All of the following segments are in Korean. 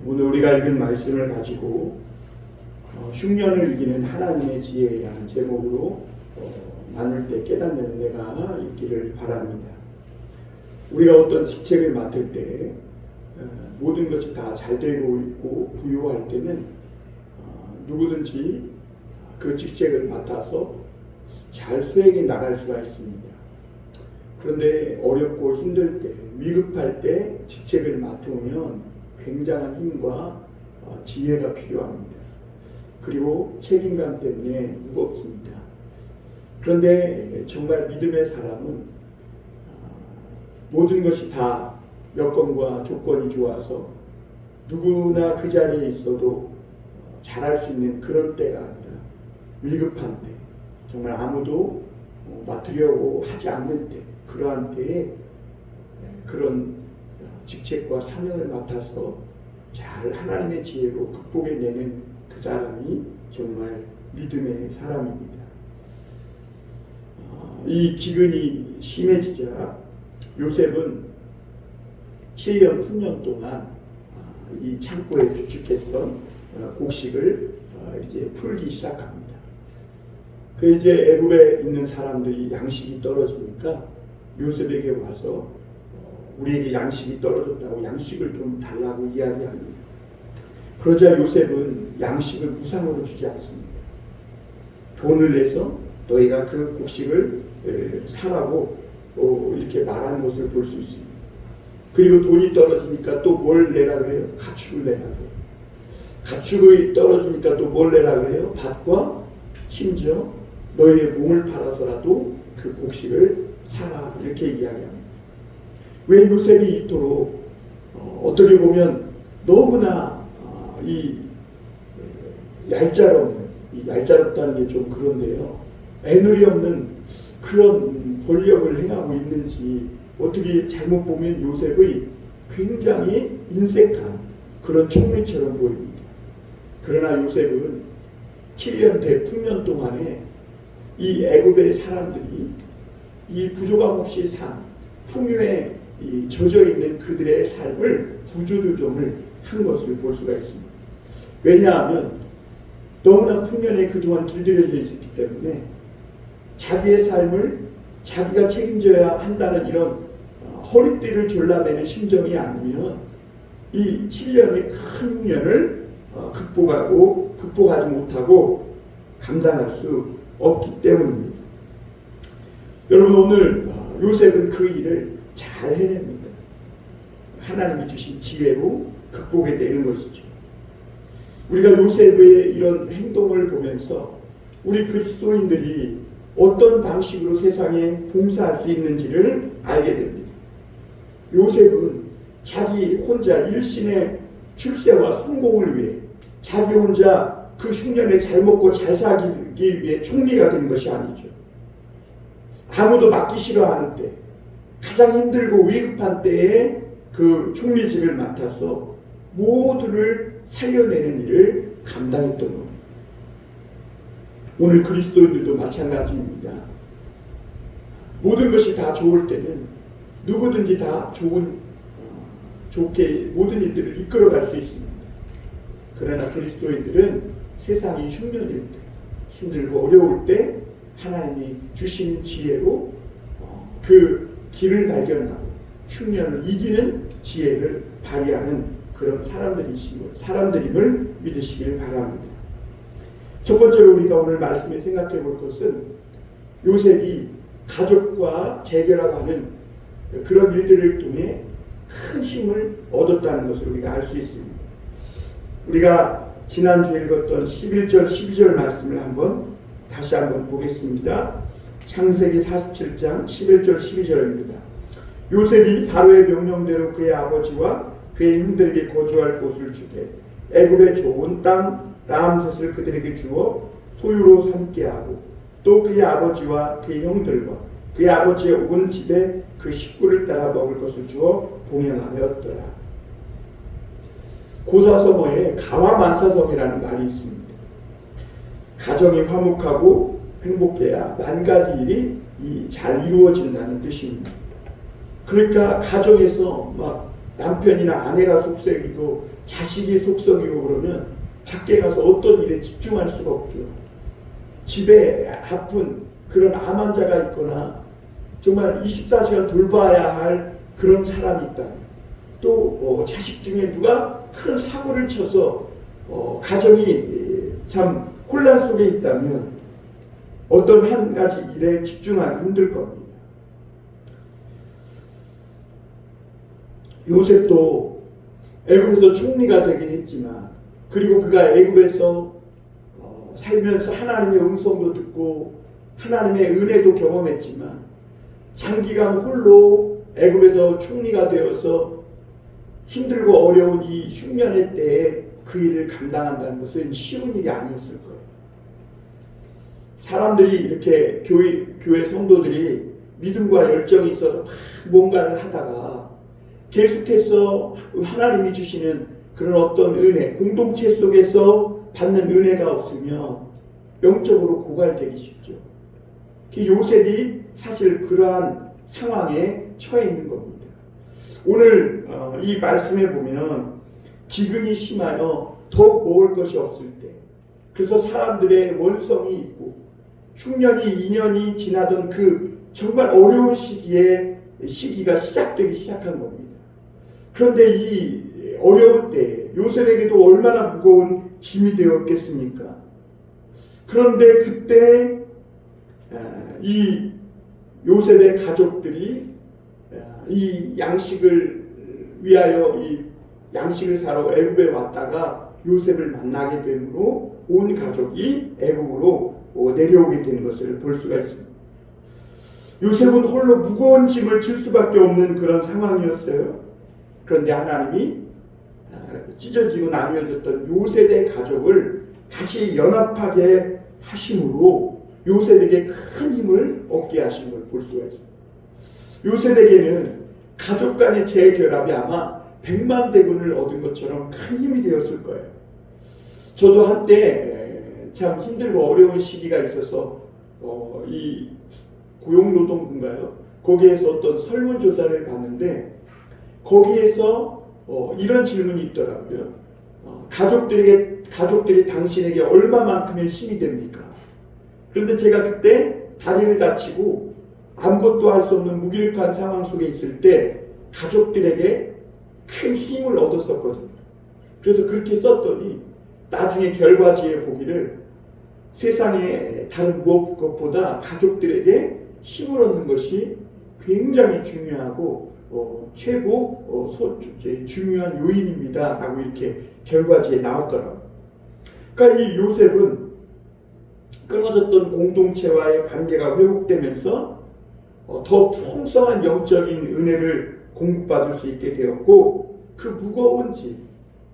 오늘 우리가 읽은 말씀을 가지고 흉년을 이기는 하나님의 지혜라는 제목으로 나눌 때 깨닫는 은혜가 있기를 바랍니다. 우리가 어떤 직책을 맡을 때 모든 것이 다 잘 되고 있고 부유할 때는 누구든지 그 직책을 맡아서 잘 수행해 나갈 수가 있습니다. 그런데 어렵고 힘들 때, 위급할 때 직책을 맡으면 굉장한 힘과 지혜가 필요합니다. 그리고 책임감 때문에 무겁습니다. 그런데 정말 믿음의 사람은 모든 것이 다 여건과 조건이 좋아서 누구나 그 자리에 있어도 잘할 수 있는 그런 때가 아니라 위급한 때, 정말 아무도 맡으려고 하지 않는 때, 그러한 때에 그런 직책과 사명을 맡아서 잘 하나님의 지혜로 극복해내는 그 사람이 정말 믿음의 사람입니다. 이 기근이 심해지자 요셉은 7년, 9년 동안 이 창고에 비축했던 곡식을 이제 풀기 시작합니다. 그 이제 애굽에 있는 사람들이 양식이 떨어지니까 요셉에게 와서 우리에게 양식이 떨어졌다고 양식을 좀 달라고 이야기합니다. 그러자 요셉은 양식을 무상으로 주지 않습니다. 돈을 내서 너희가 그 곡식을 사라고 이렇게 말하는 것을 볼 수 있습니다. 그리고 돈이 떨어지니까 또 뭘 내라 그래요? 가축을 내라 그래요. 가축이 떨어지니까 또 뭘 내라 그래요? 밭과 심지어 너희의 몸을 팔아서라도 그 곡식을 사라, 이렇게 이야기합니다. 왜 요셉이 이토록 어떻게 보면 너무나 이 얄짤없다는 게 좀 그런데요, 애누리 없는 그런 권력을 행하고 있는지, 어떻게 잘못 보면 요셉의 굉장히 인색한 그런 총리처럼 보입니다. 그러나 요셉은 7년 대풍년 동안에 이 애굽의 사람들이 이 부족함 없이 산 풍요에 젖어 있는 그들의 삶을 구조조정을 한 것을 볼 수가 있습니다. 왜냐하면 너무나 풍년에 그동안 길들여져 있었기 때문에 자기의 삶을 자기가 책임져야 한다는 이런 허리띠를 졸라매는 심정이 아니면 이 7년의 큰 흉년을 극복하지 못하고 감당할 수 없기 때문입니다. 여러분, 오늘 요셉은 그 일을 잘 해냅니다. 하나님이 주신 지혜로 극복해내는 것이죠. 우리가 요셉의 이런 행동을 보면서 우리 그리스도인들이 어떤 방식으로 세상에 봉사할 수 있는지를 알게 됩니다. 요셉은 자기 혼자 일신의 출세와 성공을 위해 자기 혼자 그 흉년에 잘 먹고 잘 살기 위해 총리가 된 것이 아니죠. 아무도 맡기 싫어하는 때, 가장 힘들고 위급한 때에 그 총리직을 맡아서 모두를 살려내는 일을 감당했던 겁니다. 오늘 그리스도인들도 마찬가지입니다. 모든 것이 다 좋을 때는 누구든지 다 좋게 모든 일들을 이끌어갈 수 있습니다. 그러나 그리스도인들은 세상이 흉년일 때, 힘들고 어려울 때 하나님이 주신 지혜로 그 길을 발견하고 흉년을 이기는 지혜를 발휘하는 그런 사람들임을 믿으시길 바랍니다. 첫 번째로 우리가 오늘 말씀에 생각해 볼 것은 요셉이 가족과 재결합하는 그런 일들을 통해 큰 힘을 얻었다는 것을 우리가 알 수 있습니다. 우리가 지난주에 읽었던 11절 12절 말씀을 다시 한번 보겠습니다. 창세기 47장 11절 12절입니다. 요셉이 바로의 명령대로 그의 아버지와 그의 형들에게 거주할 곳을 주되 애굽의 좋은 땅 라암셋을 그들에게 주어 소유로 삼게 하고 또 그의 아버지와 그의 형들과 그의 아버지의 온 집에 그 식구를 따라 먹을 것을 주어 봉행하였더라. 고사성어에 가와만사성이라는 말이 있습니다. 가정이 화목하고 행복해야 만 가지 일이 잘 이루어진다는 뜻입니다. 그러니까 가정에서 막 남편이나 아내가 속썩이고 자식이 속썩이고 그러면 밖에 가서 어떤 일에 집중할 수가 없죠. 집에 아픈 그런 암 환자가 있거나 정말 24시간 돌봐야 할 그런 사람이 있다. 또 자식 중에 누가 큰 사고를 쳐서 가정이 참 혼란 속에 있다면 어떤 한 가지 일에 집중하기 힘들 겁니다. 요셉도 애굽에서 총리가 되긴 했지만, 그리고 그가 애굽에서 살면서 하나님의 음성도 듣고 하나님의 은혜도 경험했지만, 장기간 홀로 애굽에서 총리가 되어서 힘들고 어려운 이 흉년의 때에 그 일을 감당한다는 것은 쉬운 일이 아니었을 거예요. 사람들이 이렇게 교회 성도들이 믿음과 열정이 있어서 막 뭔가를 하다가 계속해서 하나님이 주시는 그런 어떤 은혜, 공동체 속에서 받는 은혜가 없으면 영적으로 고갈되기 쉽죠. 요셉이 사실 그러한 상황에 처해 있는 겁니다. 오늘 이 말씀에 보면 기근이 심하여 더욱 먹을 것이 없을 때, 그래서 사람들의 원성이 있고 흉년이 2년이 지나던 그 정말 어려운 시기가 시작되기 시작한 겁니다. 그런데 이 어려운 때 요셉에게도 얼마나 무거운 짐이 되었겠습니까? 그런데 그때 이 요셉의 가족들이 이 양식을 위하여 이 양식을 사러 애굽에 왔다가 요셉을 만나게 되므로 온 가족이 애굽으로 내려오게 된 것을 볼 수가 있습니다. 요셉은 홀로 무거운 짐을 질 수밖에 없는 그런 상황이었어요. 그런데 하나님이 찢어지고 나뉘어졌던 요셉의 가족을 다시 연합하게 하심으로 요셉에게 큰 힘을 얻게 하신 걸 볼 수가 있습니다. 요셉에게는 가족 간의 재결합이 아마 100만 대군을 얻은 것처럼 큰 힘이 되었을 거예요. 저도 한때 참 힘들고 어려운 시기가 있어서 이 고용노동부인가요? 거기에서 어떤 설문조사를 봤는데 거기에서 이런 질문이 있더라고요. 가족들이 당신에게 얼마만큼의 힘이 됩니까? 그런데 제가 그때 다리를 다치고 아무것도 할 수 없는 무기력한 상황 속에 있을 때 가족들에게 큰 힘을 얻었었거든요. 그래서 그렇게 썼더니 나중에 결과지에 보기를 세상에 다른 무엇보다 가족들에게 힘을 얻는 것이 굉장히 중요하고 최고 중요한 요인입니다 라고 이렇게 결과지에 나왔더라고요. 그러니까 이 요셉은 끊어졌던 공동체와의 관계가 회복되면서 더 풍성한 영적인 은혜를 공급받을 수 있게 되었고, 그 무거운 짐,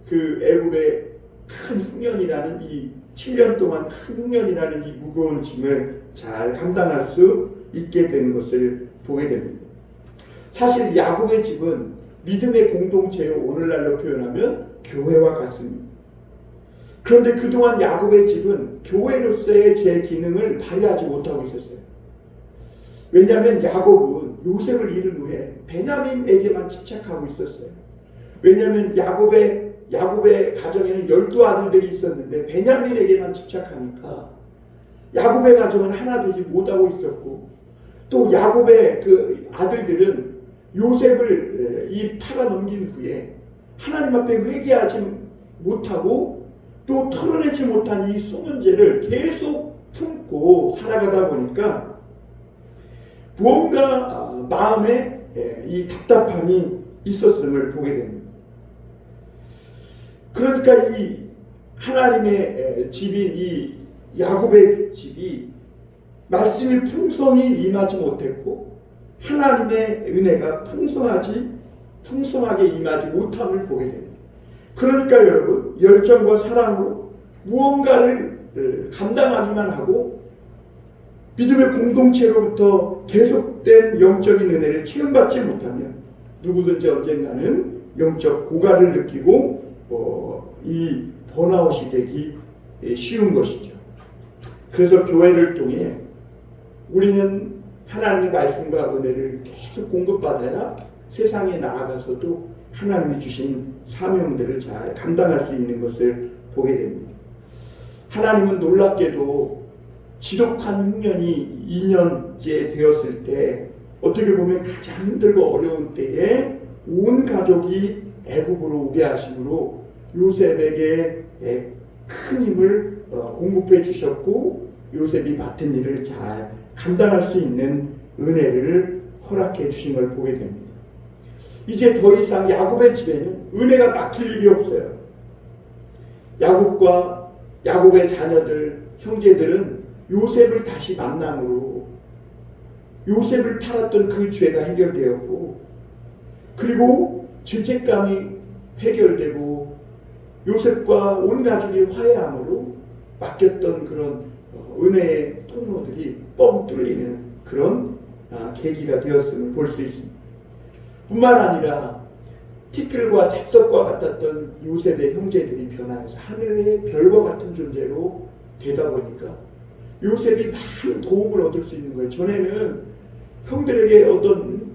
그 애굽의 큰 흉년이라는 이 7년 동안 큰 흉년이라는 이 무거운 짐을 잘 감당할 수 있게 된 것을 보게 됩니다. 사실 야곱의 집은 믿음의 공동체요, 오늘날로 표현하면 교회와 같습니다. 그런데 그동안 야곱의 집은 교회로서의 제 기능을 발휘하지 못하고 있었어요. 왜냐하면 야곱은 요셉을 잃은 후에 베냐민에게만 집착하고 있었어요. 왜냐하면 야곱의 가정에는 12아들들이 있었는데 베냐민에게만 집착하니까 야곱의 가정은 하나 되지 못하고 있었고, 또 야곱의 그 아들들은 요셉을 팔아넘긴 후에 하나님 앞에 회개하지 못하고 또 털어내지 못한 이 숨은 죄를 계속 품고 살아가다 보니까 무언가 마음에 이 답답함이 있었음을 보게 됩니다. 그러니까 이 하나님의 집인 이 야곱의 집이 말씀이 풍성히 임하지 못했고 하나님의 은혜가 풍성하게 임하지 못함을 보게 됩니다. 그러니까 여러분, 열정과 사랑으로 무언가를 감당하기만 하고 믿음의 공동체로부터 계속된 영적인 은혜를 체험받지 못하면 누구든지 언젠가는 영적 고갈을 느끼고 이 번아웃이 되기 쉬운 것이죠. 그래서 교회를 통해 우리는 하나님의 말씀과 은혜를 계속 공급받아야 세상에 나아가서도 하나님이 주신 사명들을 잘 감당할 수 있는 것을 보게 됩니다. 하나님은 놀랍게도 지독한 흉년이 2년째 되었을 때 어떻게 보면 가장 힘들고 어려운 때에 온 가족이 애굽으로 오게 하심으로 요셉에게 큰 힘을 공급해 주셨고 요셉이 맡은 일을 잘 감당할 수 있는 은혜를 허락해 주신 걸 보게 됩니다. 이제 더 이상 야곱의 집에는 은혜가 막힐 일이 없어요. 야곱의 자녀들, 형제들은 요셉을 다시 만남으로 요셉을 팔았던 그 죄가 해결되었고, 그리고 죄책감이 해결되고 요셉과 온 가족이 화해함으로 맡겼던 그런 은혜의 통로들이 뻥 뚫리는 그런 계기가 되었음을 볼 수 있습니다. 뿐만 아니라 티끌과 잡석과 같았던 요셉의 형제들이 변화해서 하늘의 별과 같은 존재로 되다 보니까 요셉이 많은 도움을 얻을 수 있는 거예요. 전에는 형들에게 어떤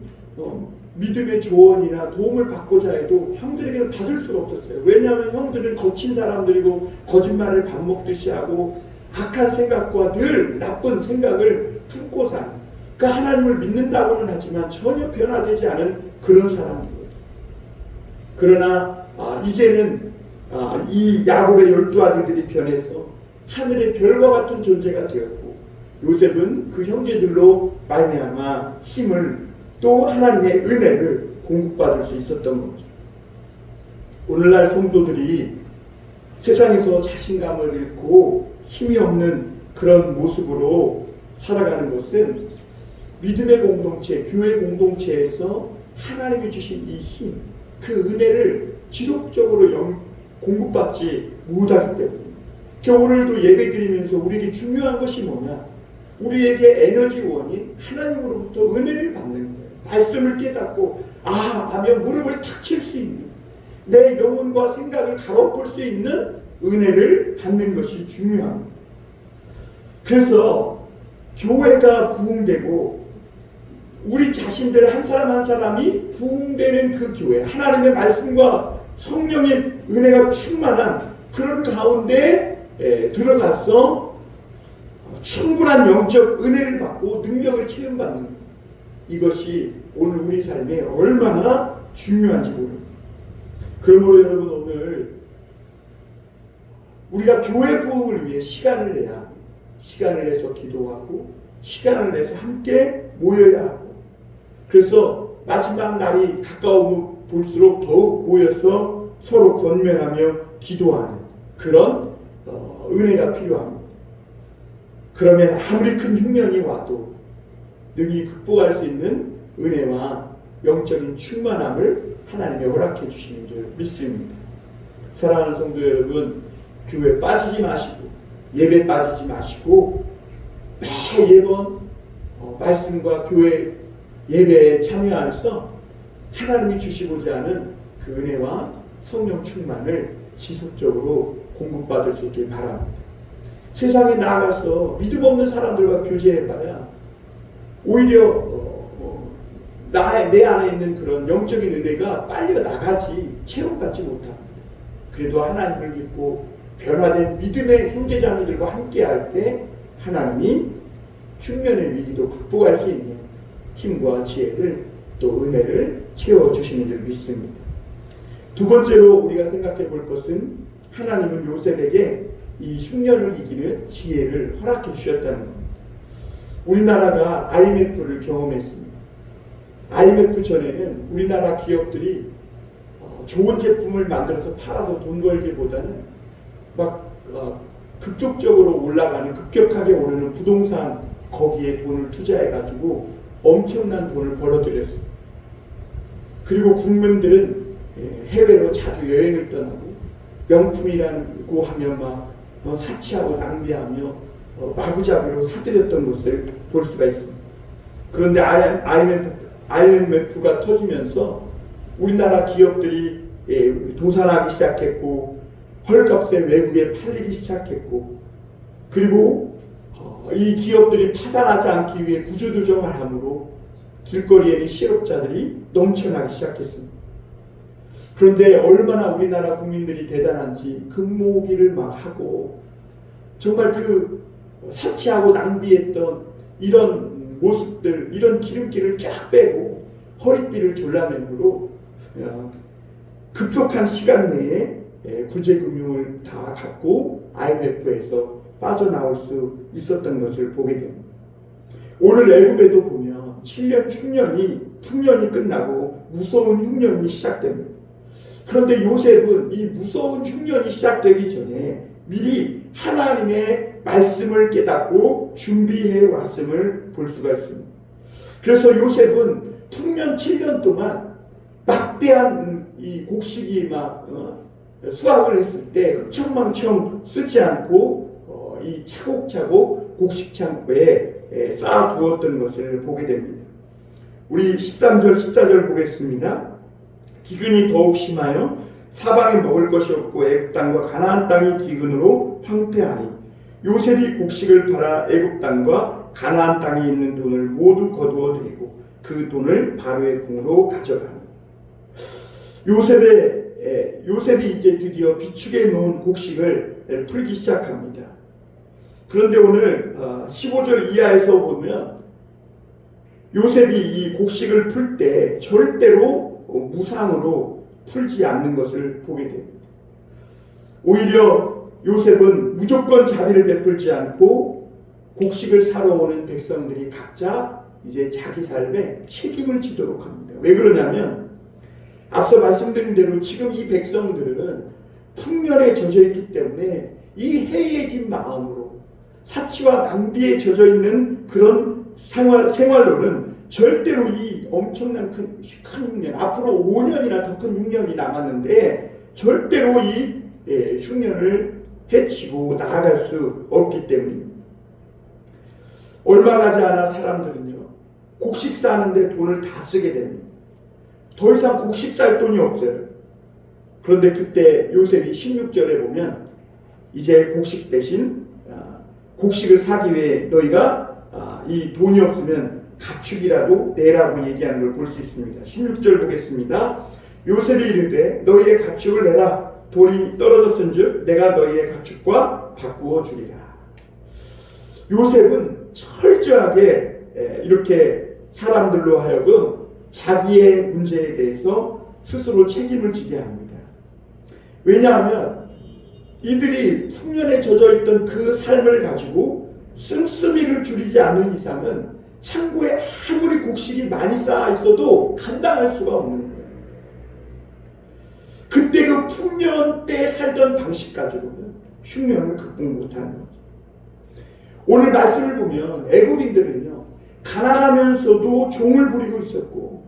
믿음의 조언이나 도움을 받고자 해도 형들에게는 받을 수가 없었어요. 왜냐하면 형들은 거친 사람들이고 거짓말을 밥 먹듯이 하고 악한 생각과 늘 나쁜 생각을 품고 사는, 그러니까 하나님을 믿는다고는 하지만 전혀 변화되지 않은 그런 사람들이거든요. 그러나 이제는 이 야곱의 12아들들이 변해서 하늘의 별과 같은 존재가 되었고, 요셉은 그 형제들로 말미암아 힘을 또 하나님의 은혜를 공급받을 수 있었던 거죠. 오늘날 성도들이 세상에서 자신감을 잃고 힘이 없는 그런 모습으로 살아가는 것은 믿음의 공동체, 교회 공동체에서 하나님이 주신 이 힘, 그 은혜를 지속적으로 공급받지 못하기 때문입니다. 오늘도 예배 드리면서 우리에게 중요한 것이 뭐냐? 우리에게 에너지원인 하나님으로부터 은혜를 받는 거예요. 말씀을 깨닫고 하며 무릎을 탁 칠 수 있는, 내 영혼과 생각을 가로풀 수 있는 은혜를 받는 것이 중요합니다. 그래서 교회가 부흥되고 우리 자신들 한 사람 한 사람이 부흥되는 그 교회, 하나님의 말씀과 성령의 은혜가 충만한 그런 가운데 들어가서 충분한 영적 은혜를 받고 능력을 체험받는 것, 이것이 오늘 우리 삶에 얼마나 중요한지 모릅니다. 그러므로 여러분, 오늘 우리가 교회 부흥을 위해 시간을 내야 합니다. 시간을 내서 기도하고 시간을 내서 함께 모여야 하고, 그래서 마지막 날이 가까워 볼수록 더욱 모여서 서로 권면하며 기도하는 그런 은혜가 필요합니다. 그러면 아무리 큰 흉년이 와도 능히 극복할 수 있는 은혜와 영적인 충만함을 하나님이 허락해 주시는 줄 믿습니다. 사랑하는 성도 여러분, 교회 빠지지 마시고 예배 빠지지 마시고 매번 말씀과 교회 예배에 참여하면서 하나님이 주시고자 하는 그 은혜와 성령 충만을 지속적으로 공급받을 수 있길 바랍니다. 세상에 나가서 믿음 없는 사람들과 교제해봐야 오히려 내 안에 있는 그런 영적인 은혜가 빨려 나가지 체험받지 못합니다. 그래도 하나님을 믿고 변화된 믿음의 형제자매들과 함께할 때 하나님이 흉년의 위기도 극복할 수 있는 힘과 지혜를 또 은혜를 채워주시는 줄 믿습니다. 두 번째로 우리가 생각해 볼 것은 하나님은 요셉에게 이 흉년을 이기는 지혜를 허락해 주셨다는 겁니다. 우리나라가 IMF를 경험했습니다. IMF 전에는 우리나라 기업들이 좋은 제품을 만들어서 팔아서 돈 벌기보다는 급속적으로 올라가는, 급격하게 오르는 부동산, 거기에 돈을 투자해가지고 엄청난 돈을 벌어들였습니다. 그리고 국민들은 해외로 자주 여행을 떠나고 명품이라고 하면 사치하고 낭비하며 마구잡이로 사들였던 것을 볼 수가 있습니다. 그런데 IMF가 터지면서 우리나라 기업들이 도산하기 시작했고 헐값에 외국에 팔리기 시작했고, 그리고 이 기업들이 파산하지 않기 위해 구조조정을 함으로 길거리에는 실업자들이 넘쳐나기 시작했습니다. 그런데 얼마나 우리나라 국민들이 대단한지 금모으기를 막 하고 정말 그 사치하고 낭비했던 이런 모습들, 이런 기름기를 쫙 빼고 허리띠를 졸라맨으로 급속한 시간 내에 구제금융을 다 갖고 IMF에서 빠져나올 수 있었던 것을 보게 됩니다. 오늘 애굽에도 보면 7년 흉년이 풍년이 끝나고 무서운 흉년이 시작됩니다. 그런데 요셉은 이 무서운 흉년이 시작되기 전에 미리 하나님의 말씀을 깨닫고 준비해 왔음을 볼 수가 있습니다. 그래서 요셉은 풍년 7년 동안 막대한 이 곡식이 막 수확을 했을 때 흥청망청 쓰지 않고 이 차곡차곡 곡식 창고에 쌓아두었던 것을 보게 됩니다. 우리 13절 14절 보겠습니다. 기근이 더욱 심하여 사방에 먹을 것이 없고 애굽 땅과 가나안 땅이 기근으로 황폐하니 요셉이 곡식을 팔아 애굽 땅과 가나안 땅에 있는 돈을 모두 거두어 드리고 그 돈을 바로의 궁으로 가져가니 요셉이 이제 드디어 비축해 놓은 곡식을 풀기 시작합니다. 그런데 오늘 15절 이하에서 보면 요셉이 이 곡식을 풀 때 절대로 무상으로 풀지 않는 것을 보게 됩니다. 오히려 요셉은 무조건 자비를 베풀지 않고 곡식을 사러 오는 백성들이 각자 이제 자기 삶에 책임을 지도록 합니다. 왜 그러냐면 앞서 말씀드린 대로 지금 이 백성들은 풍년에 젖어 있기 때문에 이 해이해진 마음으로 사치와 낭비에 젖어 있는 그런 생활로는 절대로 이 엄청난 큰 흉년, 앞으로 5년이나 더 큰 흉년이 남았는데 절대로 이 흉년을 해치고 나아갈 수 없기 때문입니다. 얼마 가지 않아 사람들은요, 곡식 사는데 돈을 다 쓰게 됩니다. 더 이상 곡식 살 돈이 없어요. 그런데 그때 요셉이 16절에 보면 이제 곡식 대신 곡식을 사기 위해 너희가 이 돈이 없으면 가축이라도 내라고 얘기하는 걸 볼 수 있습니다. 16절 보겠습니다. 요셉이 이르되 너희의 가축을 내라. 돈이 떨어졌은즉 내가 너희의 가축과 바꾸어 주리라. 요셉은 철저하게 이렇게 사람들로 하여금 자기의 문제에 대해서 스스로 책임을 지게 합니다. 왜냐하면 이들이 풍년에 젖어 있던 그 삶을 가지고 씀씀이를 줄이지 않는 이상은 창고에 아무리 곡식이 많이 쌓아 있어도 감당할 수가 없는 거예요. 그때 그 풍년 때 살던 방식 가지고는 흉년을 극복 못하는 거죠. 오늘 말씀을 보면 애굽인들은요, 가난하면서도 종을 부리고 있었고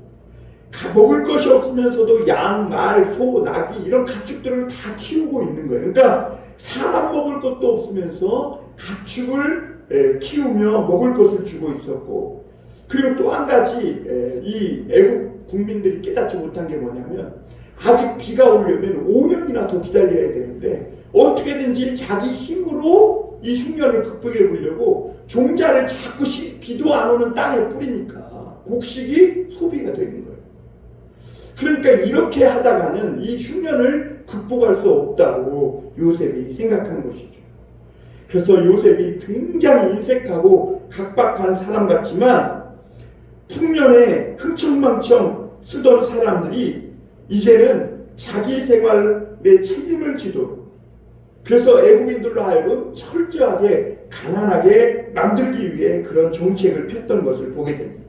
먹을 것이 없으면서도 양, 말, 소, 나귀 이런 가축들을 다 키우고 있는 거예요. 그러니까 사람 먹을 것도 없으면서 가축을 키우며 먹을 것을 주고 있었고, 그리고 또 한 가지 이 애국 국민들이 깨닫지 못한 게 뭐냐면 아직 비가 오려면 5년이나 더 기다려야 되는데 어떻게든지 자기 힘으로 이 흉년을 극복해 보려고 종자를 자꾸 비도 안 오는 땅에 뿌리니까 곡식이 소비가 되는 거예요. 그러니까 이렇게 하다가는 이 흉년을 극복할 수 없다고 요셉이 생각한 것이죠. 그래서 요셉이 굉장히 인색하고 각박한 사람 같지만 풍년에 흥청망청 쓰던 사람들이 이제는 자기 생활에 책임을 지도록, 그래서 애국인들로 하여금 철저하게 가난하게 만들기 위해 그런 정책을 폈던 것을 보게 됩니다.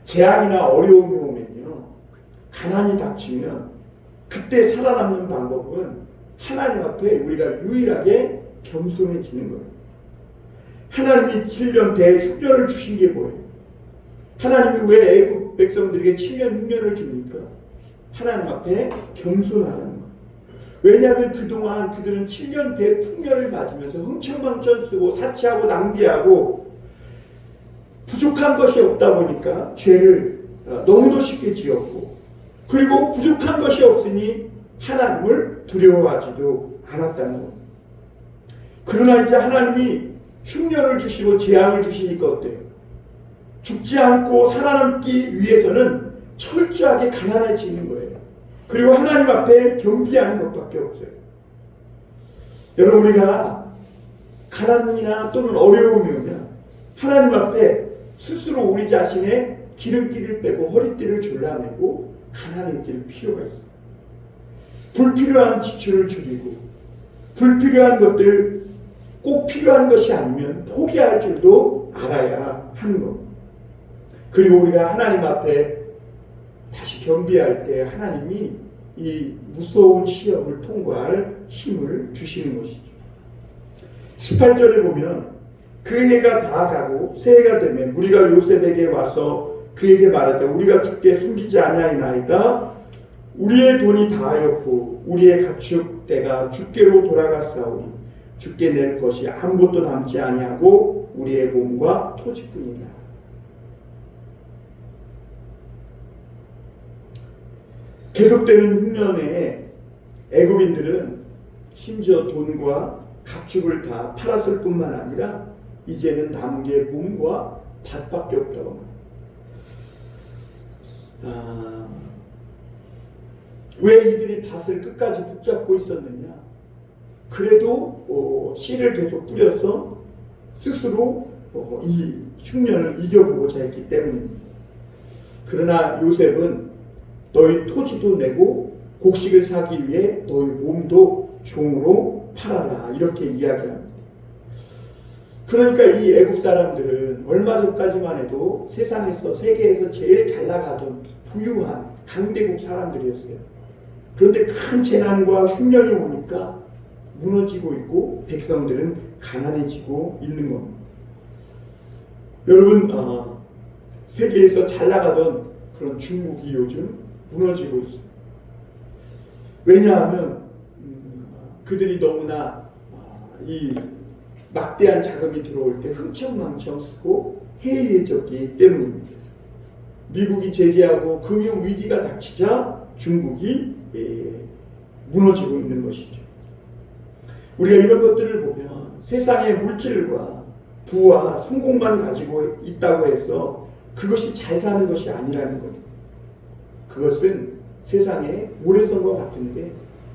재앙이나 어려움이 오면요, 가난이 닥치면 그때 살아남는 방법은 하나님 앞에 우리가 유일하게 겸손해지는 거예요. 하나님이 7년 대흉년을 주신 게 뭐예요? 하나님이 왜 애국 백성들에게 7년 흉년을 줍니까? 하나님 앞에 겸손하는 거예요. 왜냐하면 그동안 그들은 7년 대풍년을 맞으면서 흥청망청 쓰고 사치하고 낭비하고 부족한 것이 없다 보니까 죄를 너무도 쉽게 지었고, 그리고 부족한 것이 없으니 하나님을 두려워하지도 않았다는 겁니다. 그러나 이제 하나님이 흉년을 주시고 재앙을 주시니까 어때요? 죽지 않고 살아남기 위해서는 철저하게 가난해지는 거예요. 그리고 하나님 앞에 겸비하는 것밖에 없어요. 여러분, 우리가 가난이나 또는 어려움이 오면 하나님 앞에 스스로 우리 자신의 기름기를 빼고 허리띠를 졸라매고 가난해질 필요가 있어요. 불필요한 지출을 줄이고 불필요한 것들, 꼭 필요한 것이 아니면 포기할 줄도 알아야 하는 겁니다. 그리고 우리가 하나님 앞에 다시 겸비할 때 하나님이 이 무서운 시험을 통과할 힘을 주시는 것이죠. 18절에 보면 그 해가 다 가고 새 해가 되면 무리가 요셉에게 와서 그에게 말하되 우리가 주께 숨기지 아니하리나이다. 우리의 돈이 다하였고 우리의 가축대가 주께로 돌아갔사오니 주께 낼 것이 아무것도 남지 아니하고 우리의 몸과 토지뿐이다. 계속되는 흉년에 애굽인들은 심지어 돈과 가축을 다 팔았을 뿐만 아니라 이제는 남은 게 몸과 밭밖에 없다고 합니다. 왜 이들이 밭을 끝까지 붙잡고 있었느냐? 그래도 씨를 계속 뿌려서 스스로 이 흉년을 이겨보고자 했기 때문입니다. 그러나 요셉은 너희 토지도 내고 곡식을 사기 위해 너희 몸도 종으로 팔아라, 이렇게 이야기합니다. 그러니까 이 애국 사람들은 얼마 전까지만 해도 세상에서, 세계에서 제일 잘 나가던 부유한 강대국 사람들이었어요. 그런데 큰 재난과 흉년이 오니까 무너지고 있고 백성들은 가난해지고 있는 겁니다. 여러분, 세계에서 잘 나가던 그런 중국이 요즘 무너지고 있어요. 왜냐하면 그들이 너무나 이 막대한 자금이 들어올 때 흥청망청 쓰고 해이해졌기 때문입니다. 미국이 제재하고 금융 위기가 닥치자 중국이 무너지고 있는 것이죠. 우리가 이런 것들을 보면 세상의 물질과 부와 성공만 가지고 있다고 해서 그것이 잘 사는 것이 아니라는 겁니다. 그것은 세상에 모래성과 같은데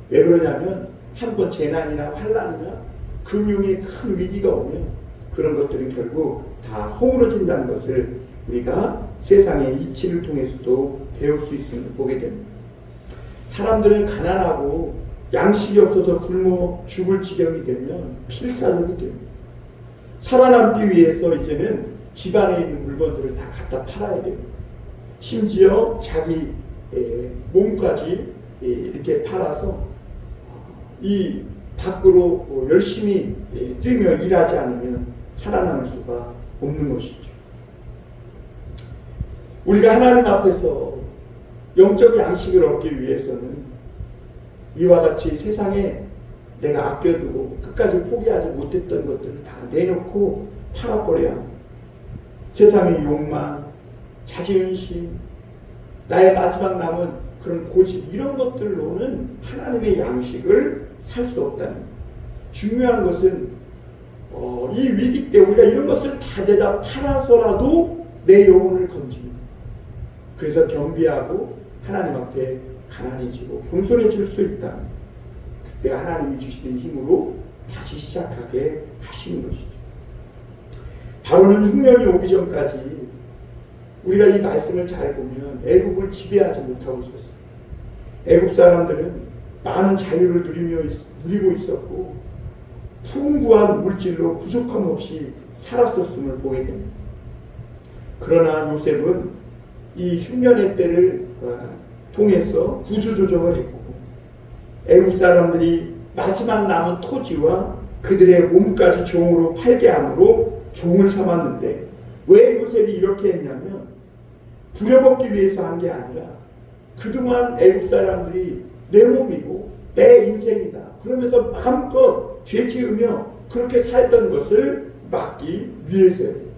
왜 그러냐면 한번 재난이나 환란이나 금융의 큰 위기가 오면 그런 것들은 결국 다 허물어진다는 것을 우리가 세상의 이치를 통해서도 배울 수 있음을 보게 됩니다. 사람들은 가난하고 양식이 없어서 굶어 죽을 지경이 되면 필사적이 됩니다. 살아남기 위해서 이제는 집안에 있는 물건들을 다 갖다 팔아야 됩니다. 심지어 자기 몸까지 이렇게 팔아서 이 밖으로 열심히 뛰며 일하지 않으면 살아남을 수가 없는 것이죠. 우리가 하나님 앞에서 영적 양식을 얻기 위해서는 이와 같이 세상에 내가 아껴두고 끝까지 포기하지 못했던 것들을 다 내놓고 팔아버려야 합니다. 세상의 욕망, 자존심, 나의 마지막 남은 그런 고집, 이런 것들로는 하나님의 양식을 살 수 없다는 거예요. 중요한 것은 이 위기 때 우리가 이런 것을 다 내다 팔아서라도 내 영혼을 건집니다. 그래서 겸비하고 하나님 앞에 가난해지고 겸손해질 수 있다. 그때 하나님이 주시는 힘으로 다시 시작하게 하시는 것이죠. 바로는 흉년이 오기 전까지 우리가 이 말씀을 잘 보면 애국을 지배하지 못하고 있었어요. 애국 사람들은 많은 자유를 누리고 있었고 풍부한 물질로 부족함 없이 살았었음을 보게 됩니다. 그러나 요셉은 이 흉년의 때를 통해서 구조조정을 했고 애국 사람들이 마지막 남은 토지와 그들의 몸까지 종으로 팔게 함으로 종을 삼았는데 왜 요셉이 이렇게 했냐면 부려먹기 위해서 한 게 아니라 그동안 애국 사람들이 내 몸이고 내 인생이다 그러면서 마음껏 죄 지으며 그렇게 살던 것을 막기 위해서예요.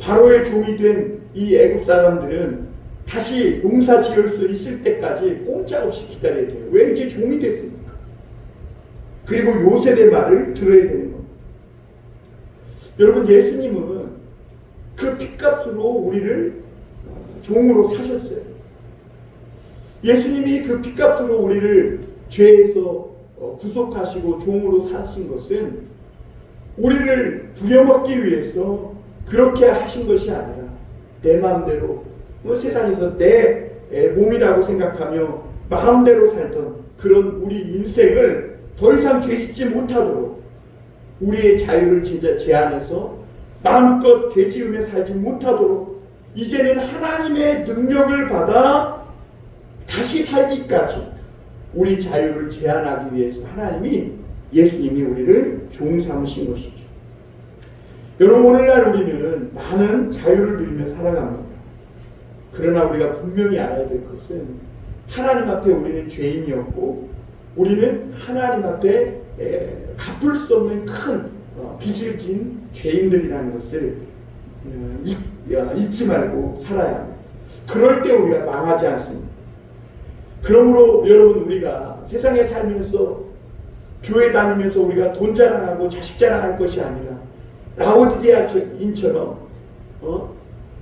바로의 종이 된 이 애국 사람들은 다시 농사 지을 수 있을 때까지 꼼짝없이 기다려야 돼요. 왜 이제 종이 됐습니까? 그리고 요셉의 말을 들어야 되는 겁니다. 여러분, 예수님은 그 핏값으로 우리를 종으로 사셨어요. 예수님이 그 핏값으로 우리를 죄에서 구속하시고 종으로 사신 것은 우리를 부려먹기 위해서 그렇게 하신 것이 아니라 내 마음대로 세상에서 내 몸이라고 생각하며 마음대로 살던 그런 우리 인생을 더 이상 죄짓지 못하도록 우리의 자유를 제한해서 마음껏 죄지으며 살지 못하도록 이제는 하나님의 능력을 받아 다시 살기까지 우리 자유를 제한하기 위해서 하나님이 예수님이 우리를 종 삼으신 것이죠. 여러분, 오늘날 우리는 많은 자유를 누리며 살아갑니다. 그러나 우리가 분명히 알아야 될 것은 하나님 앞에 우리는 죄인이었고 우리는 하나님 앞에 갚을 수 없는 큰 빚을 진 죄인들이라는 것을 잊지 말고 살아야 합니다. 그럴 때 우리가 망하지 않습니다. 그러므로 여러분, 우리가 세상에 살면서 교회 다니면서 우리가 돈 자랑하고 자식 자랑할 것이 아니라 라오디게아인처럼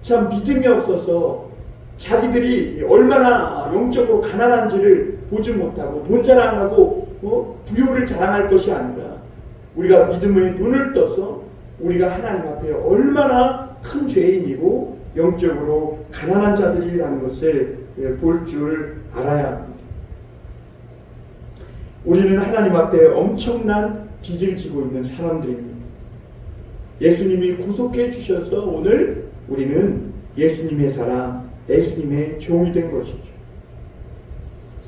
참 믿음이 없어서 자기들이 얼마나 영적으로 가난한지를 보지 못하고 돈 자랑하고 부유를 자랑할 것이 아니라 우리가 믿음의 눈을 떠서 우리가 하나님 앞에 얼마나 큰 죄인이고 영적으로 가난한 자들이라는 것을 볼 줄 알아야 합니다. 우리는 하나님 앞에 엄청난 빚을 지고 있는 사람들입니다. 예수님이 구속해 주셔서 오늘 우리는 예수님의 사람, 예수님의 종이 된 것이죠.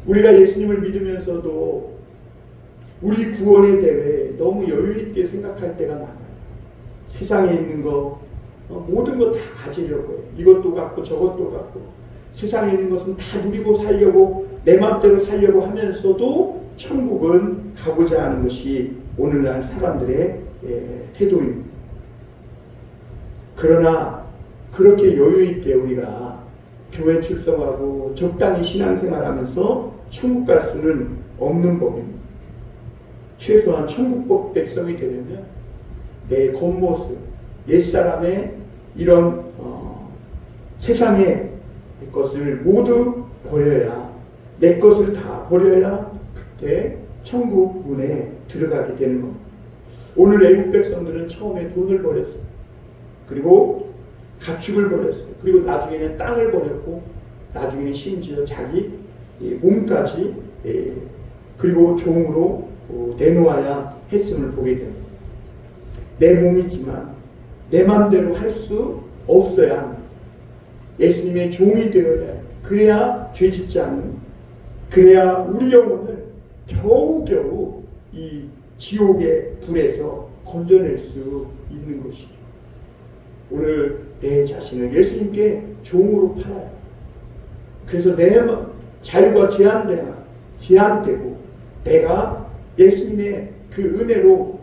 우리가 예수님을 믿으면서도 우리 구원에 대해 너무 여유있게 생각할 때가 많아요. 세상에 있는 거 모든 거 다 가지려고 해요. 이것도 갖고 저것도 갖고 세상에 있는 것은 다 누리고 살려고 내 맘대로 살려고 하면서도 천국은 가고자 하는 것이 오늘날 사람들의 태도입니다. 그러나 그렇게 여유있게 우리가 교회 출석하고 적당히 신앙생활하면서 천국 갈 수는 없는 법입니다. 최소한 천국복 백성이 되려면 내 겉모습, 옛사람의 이런 세상의 것을 모두 버려야, 내 것을 다 버려야 그때 천국 문에 들어가게 되는 겁니다. 오늘 애국 백성들은 처음에 돈을 버렸어요. 그리고 가축을 버렸어요. 그리고 나중에는 땅을 버렸고 나중에는 심지어 자기 몸까지 그리고 종으로 내놓아야 했음을 보게 됩니다. 내 몸이지만 내 마음대로 할 수 없어야 합니다. 예수님의 종이 되어야 해요. 그래야 죄짓지 않는, 그래야 우리 영혼을 겨우겨우 이 지옥의 불에서 건져낼 수 있는 것이죠. 오늘 내 자신을 예수님께 종으로 팔아요. 그래서 내 자유가 제한되고 내가 예수님의 그 은혜로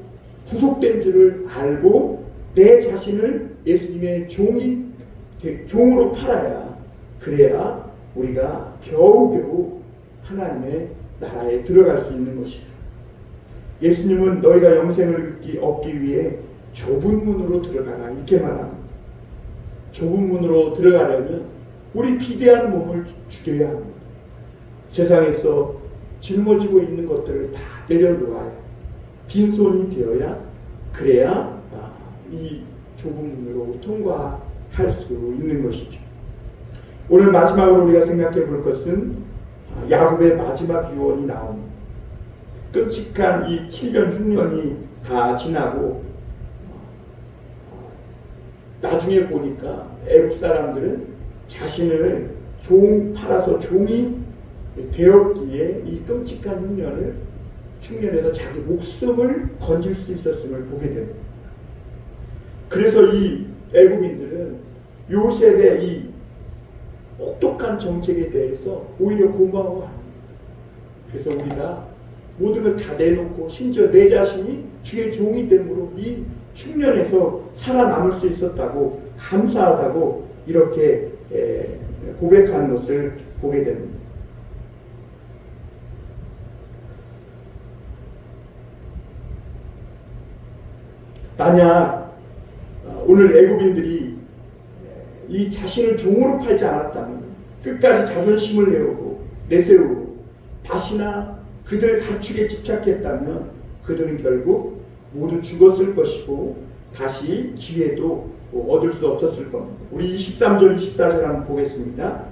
구속된 줄을 알고 내 자신을 예수님의 종으로 팔아야, 그래야 우리가 겨우겨우 하나님의 나라에 들어갈 수 있는 것이죠. 예수님은 너희가 영생을 얻기 위해 좁은 문으로 들어가라 이렇게 말합니다. 좁은 문으로 들어가려면 우리 비대한 몸을 죽여야 합니다. 세상에서 짊어지고 있는 것들을 다 내려놓아야 빈손이 되어야, 그래야 이 좁은 문으로 통과할 수 있는 것이죠. 오늘 마지막으로 우리가 생각해 볼 것은 야곱의 마지막 유언이 나옵니다. 끔찍한 이 7년 흉년이 다 지나고 나중에 보니까 애굽 사람들은 자신을 팔아서 종이 되었기에 이 끔찍한 흉년에서 자기 목숨을 건질 수 있었음을 보게 됩니다. 그래서 이 애굽인들은 요셉의 이 혹독한 정책에 대해서 오히려 고마워합니다. 그래서 우리가 모든 걸 다 내놓고 심지어 내 자신이 주의 종이 됨으로 이 흉년에서 살아남을 수 있었다고, 감사하다고 이렇게 고백하는 것을 보게 됩니다. 만약 오늘 애굽인들이 이 자신을 종으로 팔지 않았다면, 끝까지 자존심을 내오고 내세우고 밭이나 그들의 가축에 집착했다면 그들은 결국 모두 죽었을 것이고 다시 기회도 얻을 수 없었을 겁니다. 우리 23절 24절 한번 보겠습니다.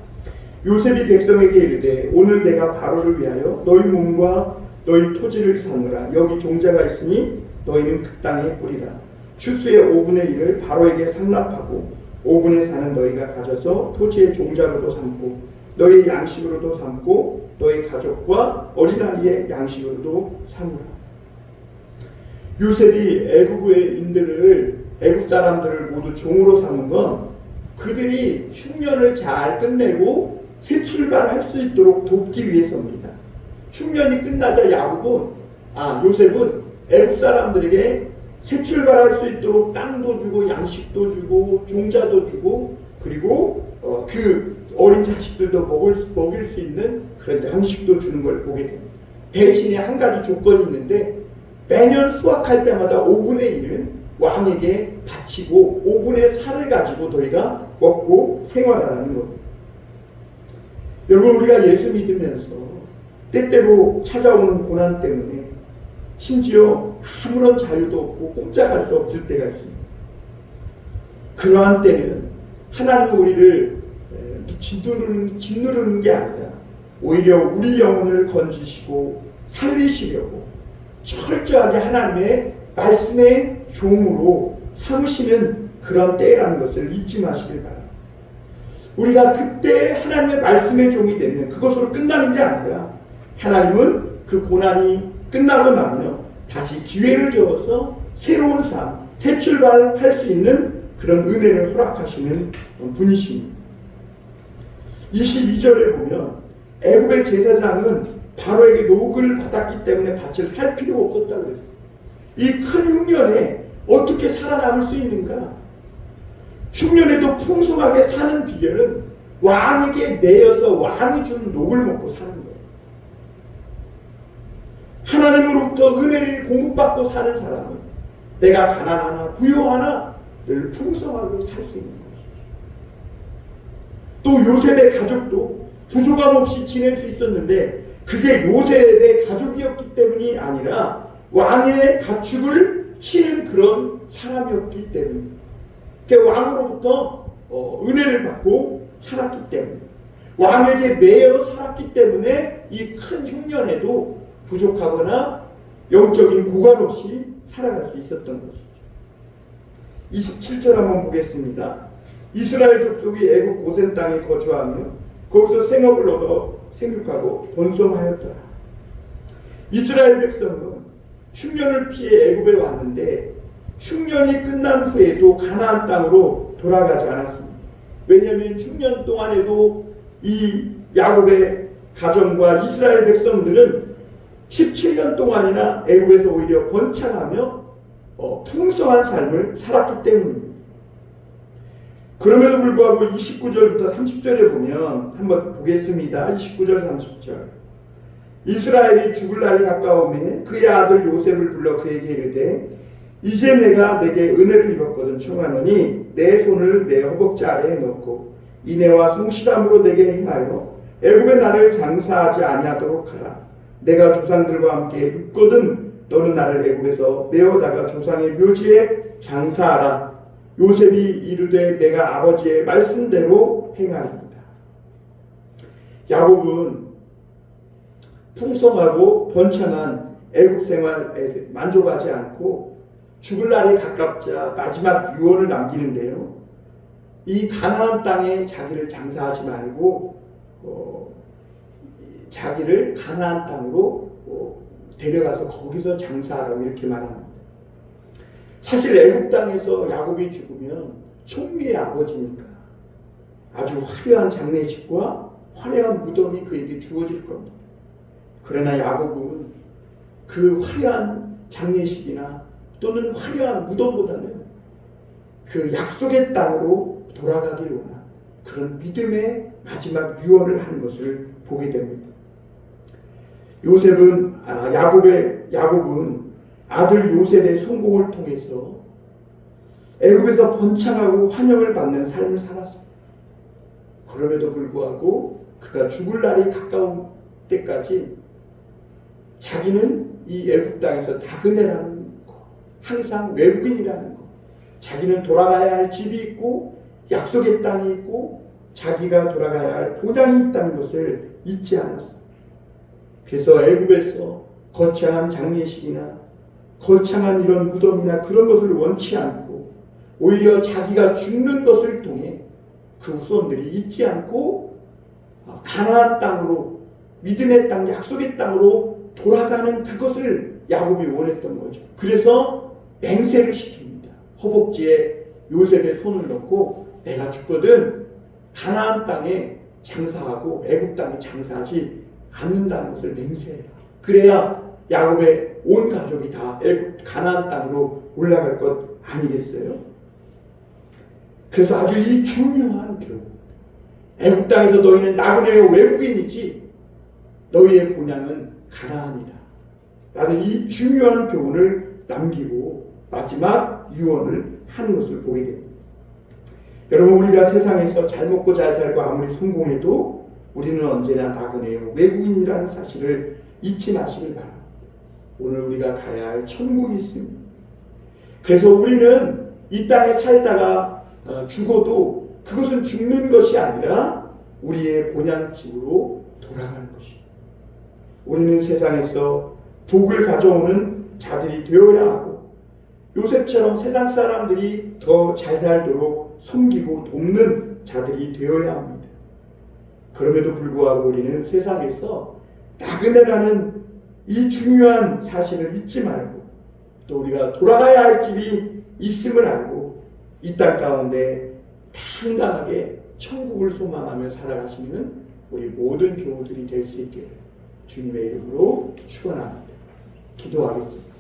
요셉이 백성에게 이르되 오늘 내가 바로를 위하여 너희 몸과 너희 토지를 사느라 여기 종자가 있으니 너희는 그 땅에 뿌리라. 추수의 5분의 1을 바로에게 상납하고 5분의 4는 너희가 가져서 토지의 종자로도 삼고 너희 양식으로도 삼고 너희 가족과 어린아이의 양식으로도 삼으라. 요셉이 애굽 사람들을 모두 종으로 삼은 건 그들이 흉년을 잘 끝내고 새 출발할 수 있도록 돕기 위해서입니다. 흉년이 끝나자 요셉은 애굽 사람들에게 새 출발할 수 있도록 땅도 주고 양식도 주고 종자도 주고 그리고 그 어린 자식들도 먹일 수 있는 그런 양식도 주는 걸 보게 됩니다. 대신에 한 가지 조건이 있는데 매년 수확할 때마다 5분의 1은 왕에게 바치고 5분의 4를 가지고 너희가 먹고 생활하라는 겁니다. 여러분, 우리가 예수 믿으면서 때때로 찾아오는 고난 때문에 심지어 아무런 자유도 없고 꼼짝할 수 없을 때가 있습니다. 그러한 때는 하나님은 우리를 짓누르는 게 아니라 오히려 우리 영혼을 건지시고 살리시려고 철저하게 하나님의 말씀의 종으로 삼으시는 그런 때라는 것을 잊지 마시길 바랍니다. 우리가 그때 하나님의 말씀의 종이 되면 그것으로 끝나는 게 아니라 하나님은 그 고난이 끝나고 나면 다시 기회를 주어서 새로운 삶, 새 출발할 수 있는 그런 은혜를 허락하시는 분이십니다. 22절에 보면 애굽의 제사장은 바로에게 녹을 받았기 때문에 밭을 살 필요가 없었다고 그랬어요. 이 큰 흉년에 어떻게 살아남을 수 있는가? 흉년에도 풍성하게 사는 비결은 왕에게 매여서 왕이 준 녹을 먹고 사는 거예요. 하나님으로부터 은혜를 공급받고 사는 사람은 내가 가난하나 부유하나 늘 풍성하게 살 수 있는 것이죠. 또 요셉의 가족도 부족함 없이 지낼 수 있었는데 그게 요셉의 가족이었기 때문이 아니라 왕의 가축을 치는 그런 사람이었기 때문입니다. 왕으로부터 은혜를 받고 살았기 때문에 왕에게 매여 살았기 때문에 이 큰 흉년에도 부족하거나 영적인 고갈 없이 살아갈 수 있었던 것이죠. 27절 한번 보겠습니다. 이스라엘 족속이 애굽 고센 땅에 거주하며 거기서 생업을 얻어 생육하고 번성하였더라. 이스라엘 백성은 흉년을 피해 애굽에 왔는데 흉년이 끝난 후에도 가나안 땅으로 돌아가지 않았습니다. 왜냐하면 흉년 동안에도 이 야곱의 가정과 이스라엘 백성들은 17년 동안이나 애굽에서 오히려 번창하며 풍성한 삶을 살았기 때문입니다. 그럼에도 불구하고 29절부터 30절에 보면 한번 보겠습니다. 29절 30절. 이스라엘이 죽을 날이 가까우매 그의 아들 요셉을 불러 그에게 이르되 이제 내가 내게 은혜를 입었거든 청하노니 내 손을 내 허벅지 아래에 넣고 인애와 성실함으로 내게 행하여 애굽의 나를 장사하지 아니하도록 하라. 내가 조상들과 함께 눕거든 너는 나를 애굽에서 메어다가 조상의 묘지에 장사하라. 요셉이 이르되 내가 아버지의 말씀대로 행하리이다. 야곱은 풍성하고 번창한 애굽 생활에 만족하지 않고 죽을 날이 가깝자 마지막 유언을 남기는데요. 이 가나안 땅에 자기를 장사하지 말고 자기를 가나안 땅으로 데려가서 거기서 장사하라고 이렇게 말합니다. 사실 애굽 땅에서 야곱이 죽으면 총리의 아버지니까 아주 화려한 장례식과 화려한 무덤이 그에게 주어질 겁니다. 그러나 야곱은 그 화려한 장례식이나 또는 화려한 무덤보다는 그 약속의 땅으로 돌아가기를 원한 그런 믿음의 마지막 유언을 하는 것을 보게 됩니다. 야곱은 아들 요셉의 성공을 통해서 애굽에서 번창하고 환영을 받는 삶을 살았습니다. 그럼에도 불구하고 그가 죽을 날이 가까운 때까지 자기는 이 애굽 땅에서 나그네라는 거, 항상 외국인이라는 거, 자기는 돌아가야 할 집이 있고 약속의 땅이 있고 자기가 돌아가야 할 보장이 있다는 것을 잊지 않았어. 그래서 애굽에서 거창한 장례식이나 거창한 이런 무덤이나 그런 것을 원치 않고 오히려 자기가 죽는 것을 통해 그 후손들이 잊지 않고 가나안 땅으로, 믿음의 땅, 약속의 땅으로 돌아가는 그것을 야곱이 원했던 거죠. 그래서 맹세를 시킵니다. 허벅지에 요셉의 손을 넣고 내가 죽거든 가나안 땅에 장사하고 애굽 땅에 장사하지 않는다는 것을 맹세해라. 그래야 야곱의 온 가족이 다 애굽 가나안 땅으로 올라갈 것 아니겠어요? 그래서 아주 이 중요한 교훈, 애굽 땅에서 너희는 나그네요 외국인이지 너희의 본향은 가나안이다 라는 이 중요한 교훈을 남기고 마지막 유언을 하는 것을 보게 됩니다. 여러분, 우리가 세상에서 잘 먹고 잘 살고 아무리 성공해도 우리는 언제나 나그네요 외국인이라는 사실을 잊지 마시길 바랍니다. 오늘 우리가 가야 할 천국이 있습니다. 그래서 우리는 이 땅에 살다가 죽어도 그것은 죽는 것이 아니라 우리의 본향집으로 돌아가는 것입니다. 우리는 세상에서 복을 가져오는 자들이 되어야 하고 요셉처럼 세상 사람들이 더 잘 살도록 섬기고 돕는 자들이 되어야 합니다. 그럼에도 불구하고 우리는 세상에서 나그네라는 이 중요한 사실을 잊지 말고 또 우리가 돌아가야 할 집이 있음을 알고 이 땅 가운데 당당하게 천국을 소망하며 살아가시는 우리 모든 교우들이 될 수 있기를 주님의 이름으로 축원합니다. 기도하겠습니다.